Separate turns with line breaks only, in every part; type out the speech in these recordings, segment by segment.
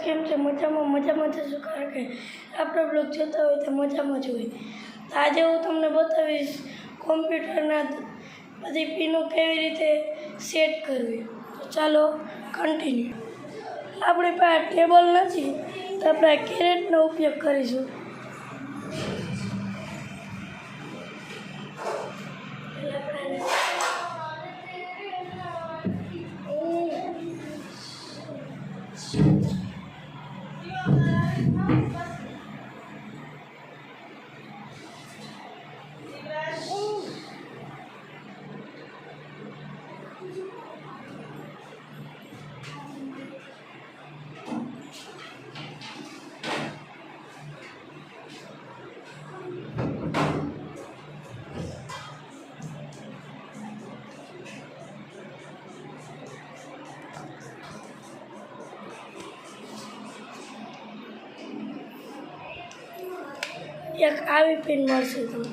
કેમ છે? મજામાં જશો, કારણ કે આપણો બ્લોગ જોતા હોય તો મજામાં જ હોય. તો આજે હું તમને બતાવીશ કોમ્પ્યુટરના બધી પિનો કેવી રીતે સેટ કરવી. તો ચાલો કન્ટિન્યુ. આપણી પાસે ટેબલ નથી તો આપણે કેરેટનો ઉપયોગ કરીશું. એક આવી પિન મળશે તમને.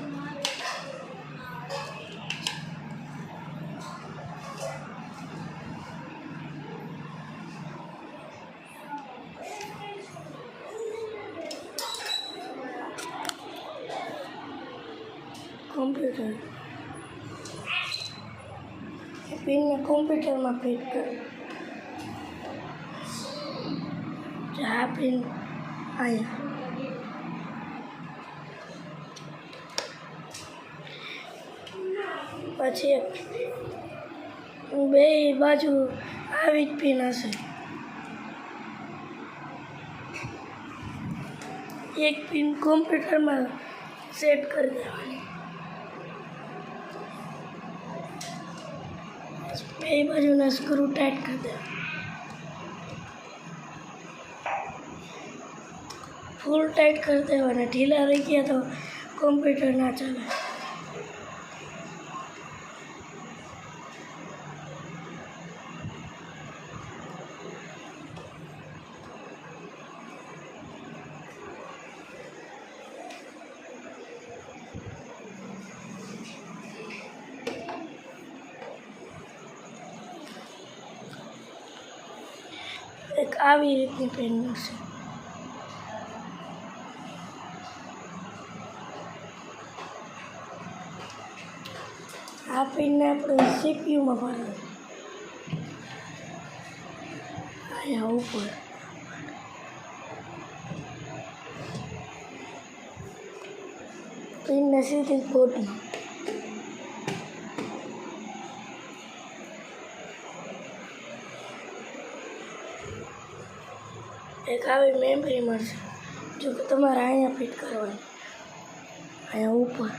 કોમ્પ્યુટર પિનને કોમ્પ્યુટરમાં ફિટ કરો. આ પિન અહીંયા પછી બે બાજુ આવી જ પિન હશે. એક પિન કોમ્પ્યુટરમાં સેટ કરી દેવાની. બે બાજુના સ્ક્રૂ ટાઈટ કરી દેવા. ફૂલ ટાઈટ કરી દેવાના. ઢીલા રહી ગયા તો કોમ્પ્યુટર ના ચાલે. એક આવી રીતની પેન મળશે. આ પિનને આપણે સીપીયુમાં ભરવાનું. અહીંયા ઉપર પિનને સીધી બોર્ડમાં. એક આવી મેમરી મળશે. જો કે તમારે અહીંયા ફિટ કરવાની. અહીંયા ઉપર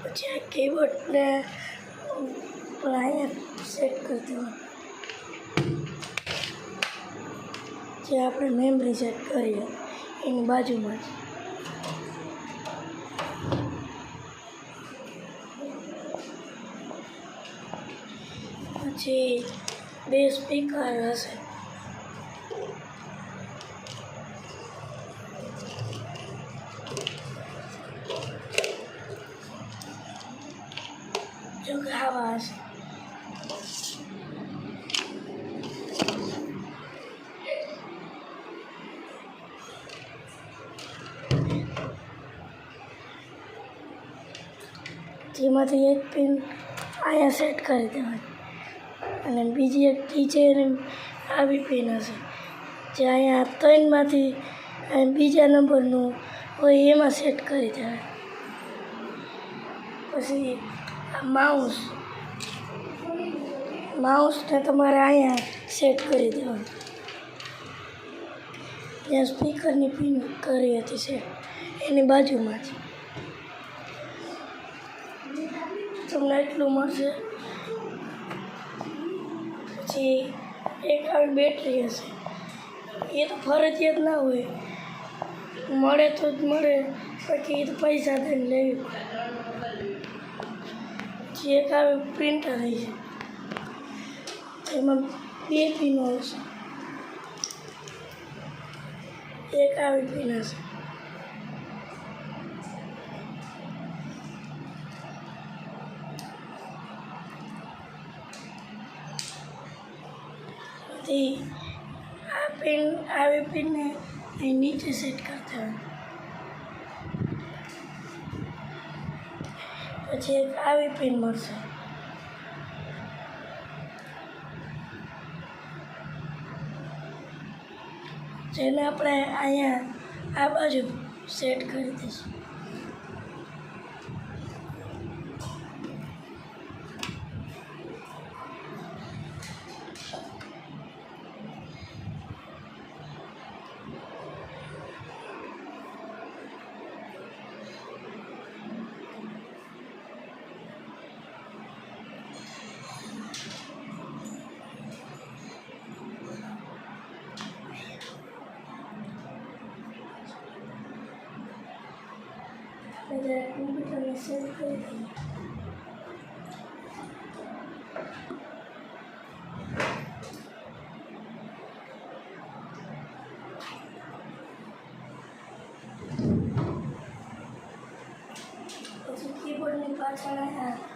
પછી આ કીબોર્ડને અહીંયા સેટ કરી દેવાનું. જે આપણે મેમરી સેટ કરીએ એની બાજુમાં જ. પછી બે સ્પીકર હશે. જો કે આવા હશે. જેમાંથી એક પિન અહીંયા સેટ કરી દેવાની અને બીજી એક નીચે આવી પિન હશે જે અહીંયા 3માંથી બીજા નંબરનું હોય એમાં સેટ કરી દેવાય. પછી આ માઉસને તમારે અહીંયા સેટ કરી દેવાનું. જ્યાં સ્પીકરની પિન કરી હતી સેટ એની બાજુમાં જ. તમને એટલું મળશે. પછી એક આવી બેટરી હશે. એ તો ફરજિયાત ના હોય, મળે તો જ મળે, બાકી એ તો પૈસા દઈને લેવી પડે. પછી એક આવી પ્રિન્ટર હશે. એમાં બે પિનો હશે. એક આવી પિન હશે. પછી આ પિન આવી પિનને અહીં નીચે સેટ કરતા હોય, પછી એક આવી પિન મળશે, જેને આપણે અહીંયા આ બાજુ સેટ કરી દઈશું. આપણે કોમ્પ્યુટરને સેટ કરી દઈએ. પછી કીબોર્ડની પાછળ